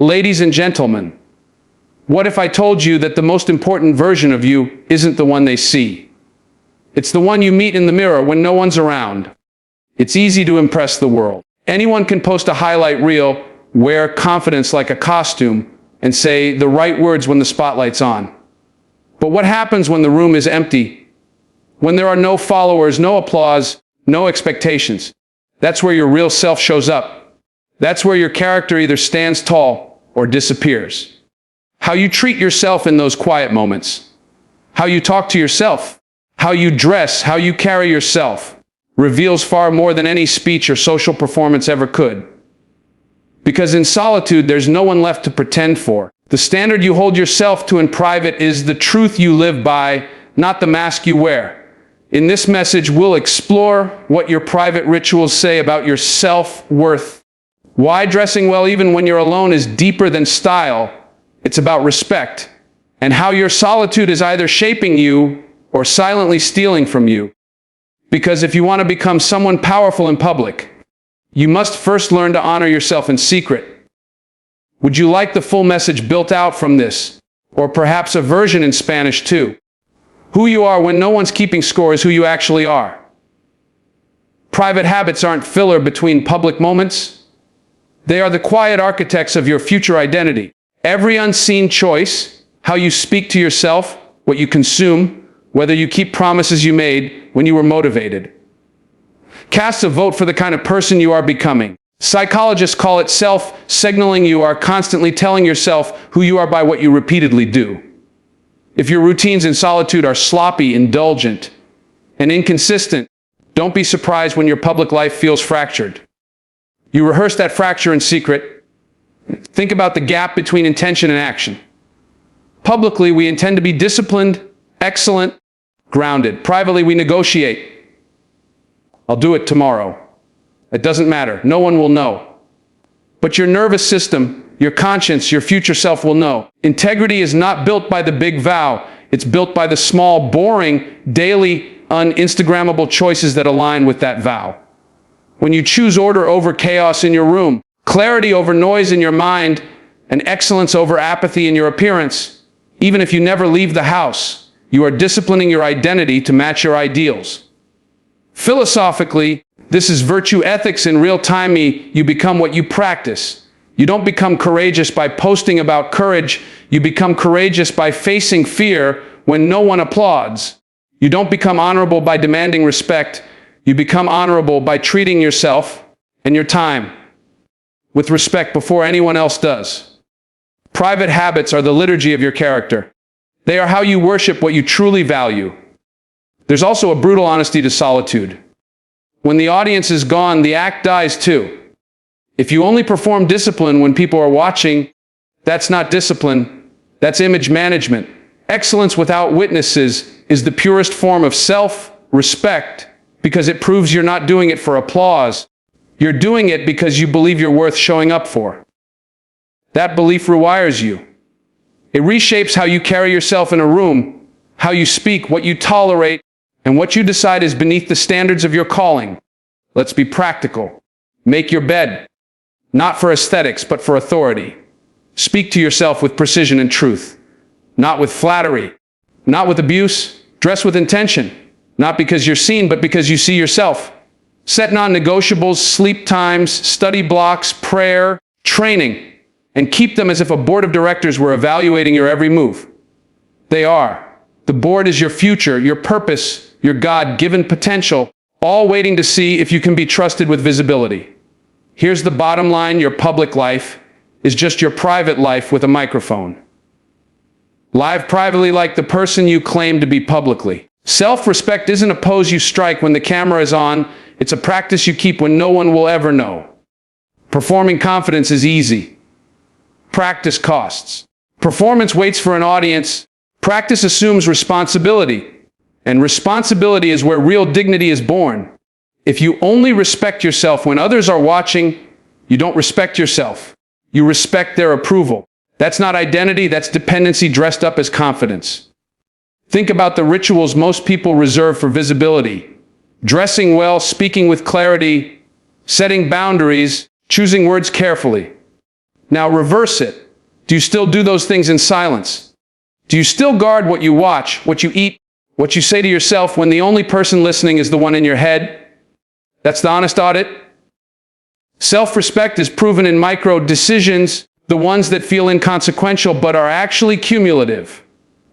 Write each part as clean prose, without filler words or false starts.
Ladies and gentlemen, what if I told you that the most important version of you isn't the one they see? It's the one you meet in the mirror when no one's around. It's easy to impress the world. Anyone can post a highlight reel, wear confidence like a costume, and say the right words when the spotlight's on. But what happens when the room is empty? When there are no followers, no applause, no expectations? That's where your real self shows up. That's where your character either stands tall or disappears. How you treat yourself in those quiet moments, how you talk to yourself, how you dress, how you carry yourself, reveals far more than any speech or social performance ever could. Because in solitude, there's no one left to pretend for. The standard you hold yourself to in private is the truth you live by, not the mask you wear. In this message, we'll explore what your private rituals say about your self-worth, why dressing well even when you're alone is deeper than style. It's about respect, and how your solitude is either shaping you or silently stealing from you. Because if you want to become someone powerful in public, you must first learn to honor yourself in secret. Would you like the full message built out from this? Or perhaps a version in Spanish too? Who you are when no one's keeping score is who you actually are. Private habits aren't filler between public moments. They are the quiet architects of your future identity. Every unseen choice, how you speak to yourself, what you consume, whether you keep promises you made when you were motivated, casts a vote for the kind of person you are becoming. Psychologists call it self-signaling. You are constantly telling yourself who you are by what you repeatedly do. If your routines in solitude are sloppy, indulgent, and inconsistent, don't be surprised when your public life feels fractured. You rehearse that fracture in secret. Think about the gap between intention and action. Publicly, we intend to be disciplined, excellent, grounded. Privately, we negotiate. I'll do it tomorrow. It doesn't matter. No one will know. But your nervous system, your conscience, your future self will know. Integrity is not built by the big vow. It's built by the small, boring, daily, un-Instagrammable choices that align with that vow. When you choose order over chaos in your room, clarity over noise in your mind, and excellence over apathy in your appearance, even if you never leave the house, you are disciplining your identity to match your ideals. Philosophically, this is virtue ethics in real time. You become what you practice. You don't become courageous by posting about courage. You become courageous by facing fear when no one applauds. You don't become honorable by demanding respect. You become honorable by treating yourself and your time with respect before anyone else does. Private habits are the liturgy of your character. They are how you worship what you truly value. There's also a brutal honesty to solitude. When the audience is gone, the act dies too. If you only perform discipline when people are watching, that's not discipline, that's image management. Excellence without witnesses is the purest form of self-respect because it proves you're not doing it for applause. You're doing it because you believe you're worth showing up for. That belief rewires you. It reshapes how you carry yourself in a room, how you speak, what you tolerate, and what you decide is beneath the standards of your calling. Let's be practical. Make your bed, not for aesthetics, but for authority. Speak to yourself with precision and truth, not with flattery, not with abuse. Dress with intention, not because you're seen, but because you see yourself. Set non-negotiables, sleep times, study blocks, prayer, training, and keep them as if a board of directors were evaluating your every move. They are. The board is your future, your purpose, your God-given potential, all waiting to see if you can be trusted with visibility. Here's the bottom line: your public life is just your private life with a microphone. Live privately like the person you claim to be publicly. Self-respect isn't a pose you strike when the camera is on. It's a practice you keep when no one will ever know. Performing confidence is easy. Practice costs. Performance waits for an audience. Practice assumes responsibility. And responsibility is where real dignity is born. If you only respect yourself when others are watching, you don't respect yourself. You respect their approval. That's not identity, that's dependency dressed up as confidence. Think about the rituals most people reserve for visibility. Dressing well, speaking with clarity, setting boundaries, choosing words carefully. Now reverse it. Do you still do those things in silence? Do you still guard what you watch, what you eat, what you say to yourself when the only person listening is the one in your head? That's the honest audit. Self-respect is proven in micro decisions, the ones that feel inconsequential but are actually cumulative.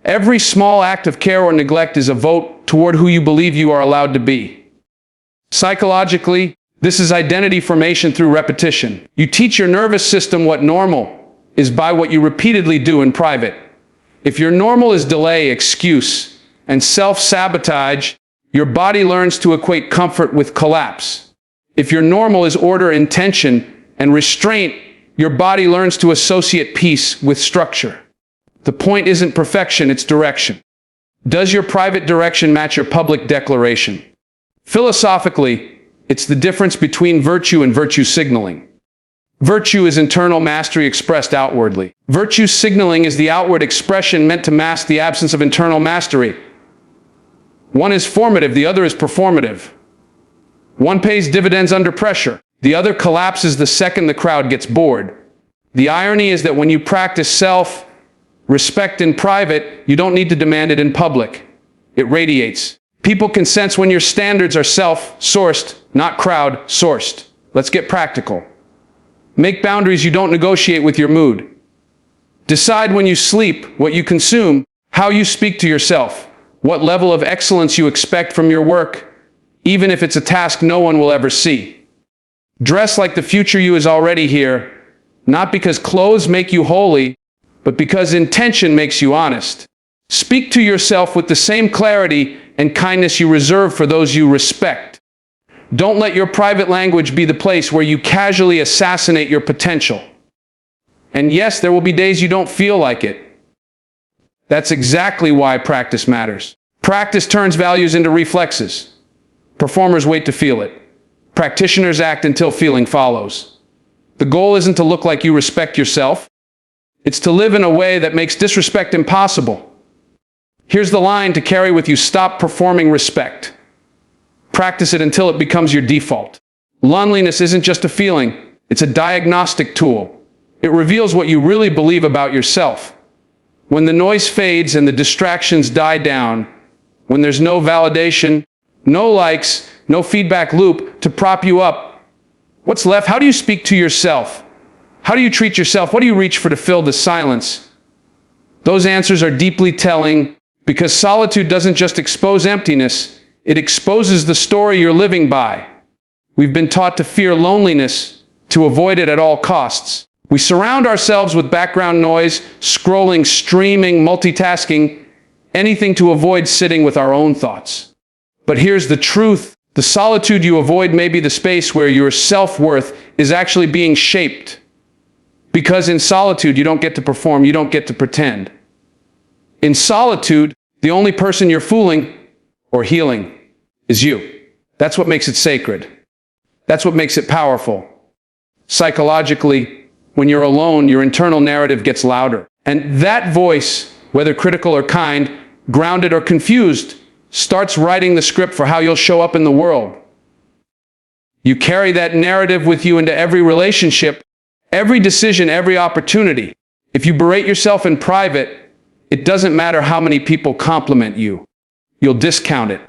Every small act of care or neglect is a vote toward who you believe you are allowed to be. Psychologically, this is identity formation through repetition. You teach your nervous system what normal is by what you repeatedly do in private. If your normal is delay, excuse, and self-sabotage, your body learns to equate comfort with collapse. If your normal is order, intention, and restraint, your body learns to associate peace with structure. The point isn't perfection, it's direction. Does your private direction match your public declaration? Philosophically, it's the difference between virtue and virtue signaling. Virtue is internal mastery expressed outwardly. Virtue signaling is the outward expression meant to mask the absence of internal mastery. One is formative, the other is performative. One pays dividends under pressure. The other collapses the second the crowd gets bored. The irony is that when you practice self-respect in private, you don't need to demand it in public. It radiates. People can sense when your standards are self-sourced, not crowd-sourced. Let's get practical. Make boundaries you don't negotiate with your mood. Decide when you sleep, what you consume, how you speak to yourself, what level of excellence you expect from your work, even if it's a task no one will ever see. Dress like the future you is already here, not because clothes make you holy, but because intention makes you honest. Speak to yourself with the same clarity and kindness you reserve for those you respect. Don't let your private language be the place where you casually assassinate your potential. And yes, there will be days you don't feel like it. That's exactly why practice matters. Practice turns values into reflexes. Performers wait to feel it. Practitioners act until feeling follows. The goal isn't to look like you respect yourself. It's to live in a way that makes disrespect impossible. Here's the line to carry with you: stop performing respect. Practice it until it becomes your default. Loneliness isn't just a feeling, it's a diagnostic tool. It reveals what you really believe about yourself. When the noise fades and the distractions die down, when there's no validation, no likes, no feedback loop to prop you up, what's left? How do you speak to yourself? How do you treat yourself? What do you reach for to fill the silence? Those answers are deeply telling, because solitude doesn't just expose emptiness, it exposes the story you're living by. We've been taught to fear loneliness, to avoid it at all costs. We surround ourselves with background noise, scrolling, streaming, multitasking, anything to avoid sitting with our own thoughts. But here's the truth: the solitude you avoid may be the space where your self-worth is actually being shaped. Because in solitude, you don't get to perform, you don't get to pretend. In solitude, the only person you're fooling or healing is you. That's what makes it sacred. That's what makes it powerful. Psychologically, when you're alone, your internal narrative gets louder. And that voice, whether critical or kind, grounded or confused, starts writing the script for how you'll show up in the world. You carry that narrative with you into every relationship, every decision, every opportunity. If you berate yourself in private, it doesn't matter how many people compliment you. You'll discount it.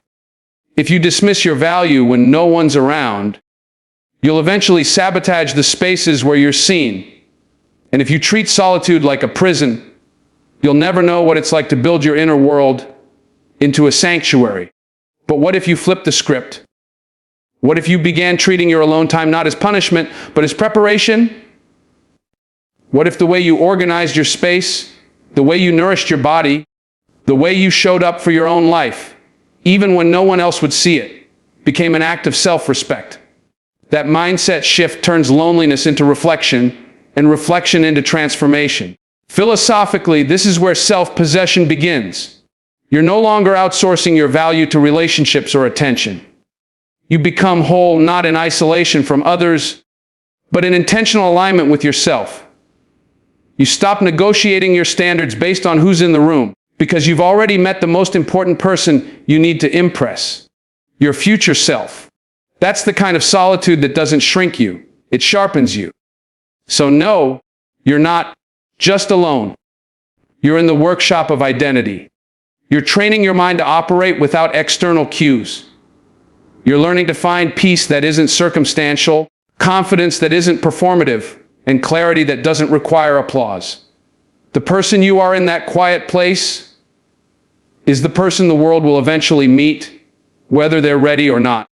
If you dismiss your value when no one's around, you'll eventually sabotage the spaces where you're seen. And if you treat solitude like a prison, you'll never know what it's like to build your inner world into a sanctuary. But what if you flip the script? What if you began treating your alone time not as punishment, but as preparation? What if the way you organized your space, the way you nourished your body, the way you showed up for your own life, even when no one else would see it, became an act of self-respect? That mindset shift turns loneliness into reflection, and reflection into transformation. Philosophically, this is where self-possession begins. You're no longer outsourcing your value to relationships or attention. You become whole not in isolation from others, but in intentional alignment with yourself. You stop negotiating your standards based on who's in the room, because you've already met the most important person you need to impress: your future self. That's the kind of solitude that doesn't shrink you, it sharpens you. So no, You're not just alone. You're in the workshop of identity. You're training your mind to operate without external cues. You're learning to find peace that isn't circumstantial, confidence that isn't performative, and clarity that doesn't require applause. The person you are in that quiet place is the person the world will eventually meet, whether they're ready or not.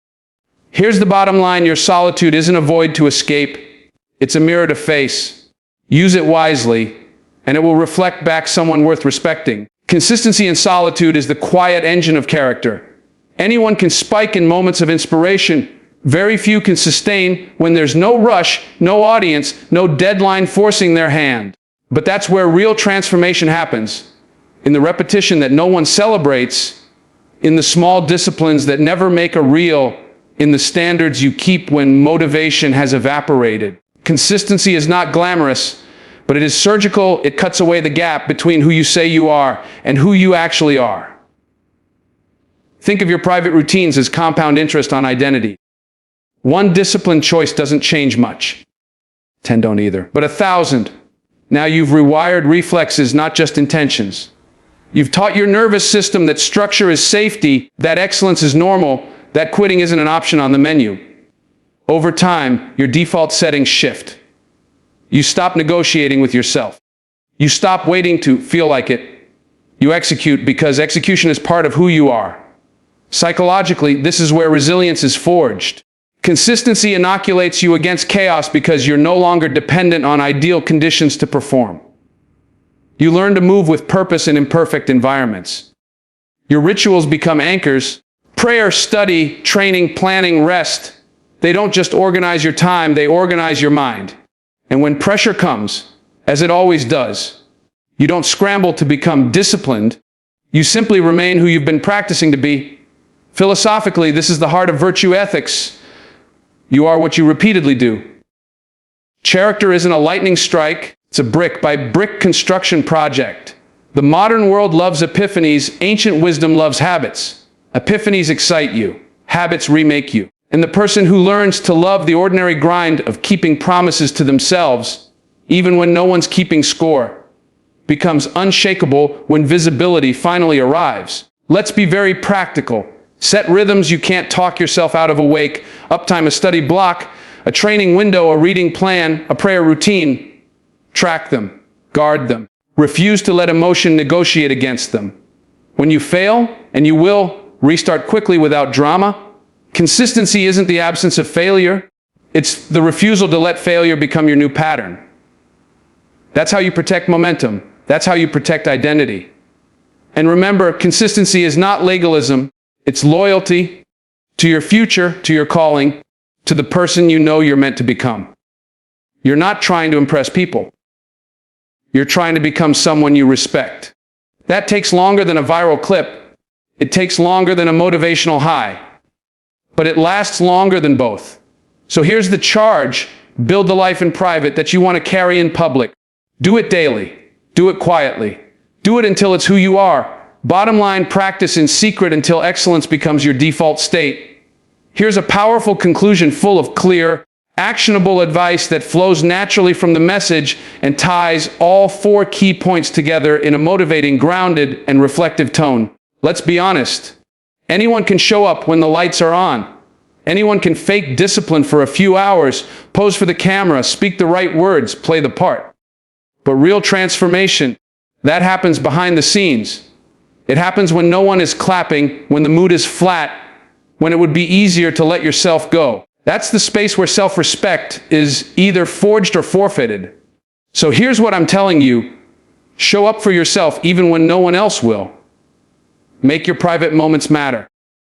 Here's the bottom line: your solitude isn't a void to escape, it's a mirror to face. Use it wisely, and it will reflect back someone worth respecting. Consistency in solitude is the quiet engine of character. Anyone can spike in moments of inspiration. Very few can sustain when there's no rush, no audience, no deadline forcing their hand. But that's where real transformation happens. In the repetition that no one celebrates, in the small disciplines that never make a reel, in the standards you keep when motivation has evaporated. Consistency is not glamorous, but it is surgical. It cuts away the gap between who you say you are and who you actually are. Think of your private routines as compound interest on identity. One disciplined choice doesn't change much. 10 don't either. But 1,000. Now you've rewired reflexes, not just intentions. You've taught your nervous system that structure is safety, that excellence is normal, that quitting isn't an option on the menu. Over time, your default settings shift. You stop negotiating with yourself. You stop waiting to feel like it. You execute because execution is part of who you are. Psychologically, this is where resilience is forged. Consistency inoculates you against chaos because you're no longer dependent on ideal conditions to perform. You learn to move with purpose in imperfect environments. Your rituals become anchors. Prayer, study, training, planning, rest. They don't just organize your time, they organize your mind. And when pressure comes, as it always does, you don't scramble to become disciplined. You simply remain who you've been practicing to be. Philosophically, this is the heart of virtue ethics. You are what you repeatedly do. Character isn't a lightning strike, it's a brick-by-brick construction project. The modern world loves epiphanies, ancient wisdom loves habits. Epiphanies excite you, habits remake you. And the person who learns to love the ordinary grind of keeping promises to themselves, even when no one's keeping score, becomes unshakable when visibility finally arrives. Let's be very practical. Set rhythms you can't talk yourself out of. Awake, uptime, a study block, a training window, a reading plan, a prayer routine. Track them, guard them. Refuse to let emotion negotiate against them. When you fail, and you will, restart quickly without drama. Consistency isn't the absence of failure. It's the refusal to let failure become your new pattern. That's how you protect momentum. That's how you protect identity. And remember, consistency is not legalism. It's loyalty to your future, to your calling, to the person you know you're meant to become. You're not trying to impress people. You're trying to become someone you respect. That takes longer than a viral clip. It takes longer than a motivational high. But it lasts longer than both. So here's the charge. Build the life in private that you want to carry in public. Do it daily. Do it quietly. Do it until it's who you are. Bottom line, practice in secret until excellence becomes your default state. Here's a powerful conclusion full of clear, actionable advice that flows naturally from the message and ties all 4 key points together in a motivating, grounded, and reflective tone. Let's be honest. Anyone can show up when the lights are on. Anyone can fake discipline for a few hours, pose for the camera, speak the right words, play the part. But real transformation, that happens behind the scenes. It happens when no one is clapping, when the mood is flat, when it would be easier to let yourself go. That's the space where self-respect is either forged or forfeited. So here's what I'm telling you. Show up for yourself even when no one else will. Make your private moments matter.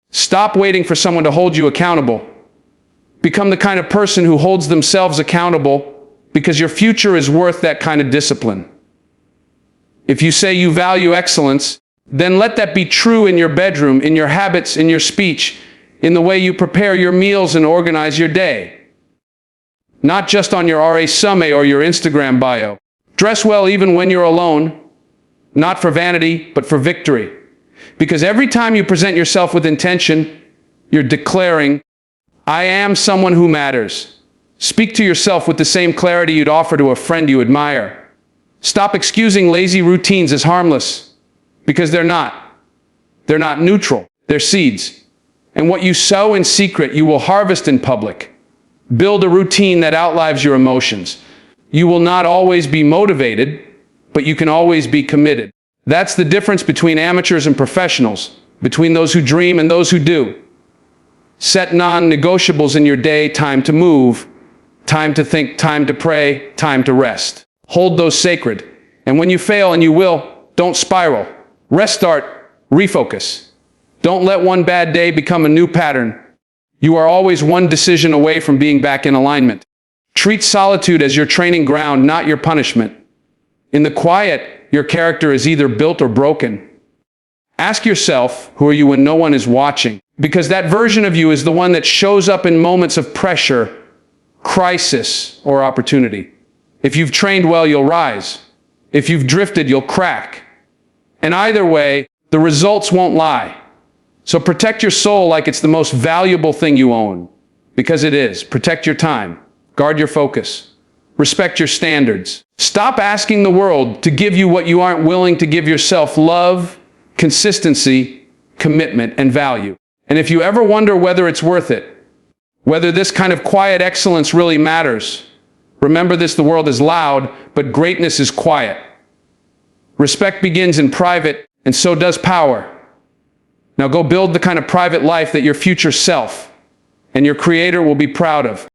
Stop waiting for someone to hold you accountable. Become the kind of person who holds themselves accountable, because your future is worth that kind of discipline. If you say you value excellence, then let that be true in your bedroom, in your habits, in your speech, in the way you prepare your meals and organize your day. Not just on your RA Summit or your Instagram bio. Dress well even when you're alone, not for vanity, but for victory. Because every time you present yourself with intention, you're declaring, I am someone who matters. Speak to yourself with the same clarity you'd offer to a friend you admire. Stop excusing lazy routines as harmless, because they're not. They're not neutral. They're seeds. And what you sow in secret, you will harvest in public. Build a routine that outlives your emotions. You will not always be motivated, but you can always be committed. That's the difference between amateurs and professionals, between those who dream and those who do. Set non-negotiables in your day: time to move, time to think, time to pray, time to rest. Hold those sacred. And when you fail, and you will, don't spiral. Restart, refocus. Don't let one bad day become a new pattern. You are always one decision away from being back in alignment. Treat solitude as your training ground, not your punishment. In the quiet, your character is either built or broken. Ask yourself, who are you when no one is watching? Because that version of you is the one that shows up in moments of pressure, crisis, or opportunity. If you've trained well, you'll rise. If you've drifted, you'll crack. And either way, the results won't lie. So protect your soul like it's the most valuable thing you own. Because it is. Protect your time. Guard your focus. Respect your standards. Stop asking the world to give you what you aren't willing to give yourself: love, consistency, commitment, and value. And if you ever wonder whether it's worth it, whether this kind of quiet excellence really matters, remember this: the world is loud, but greatness is quiet. Respect begins in private, and so does power. Now go build the kind of private life that your future self and your creator will be proud of.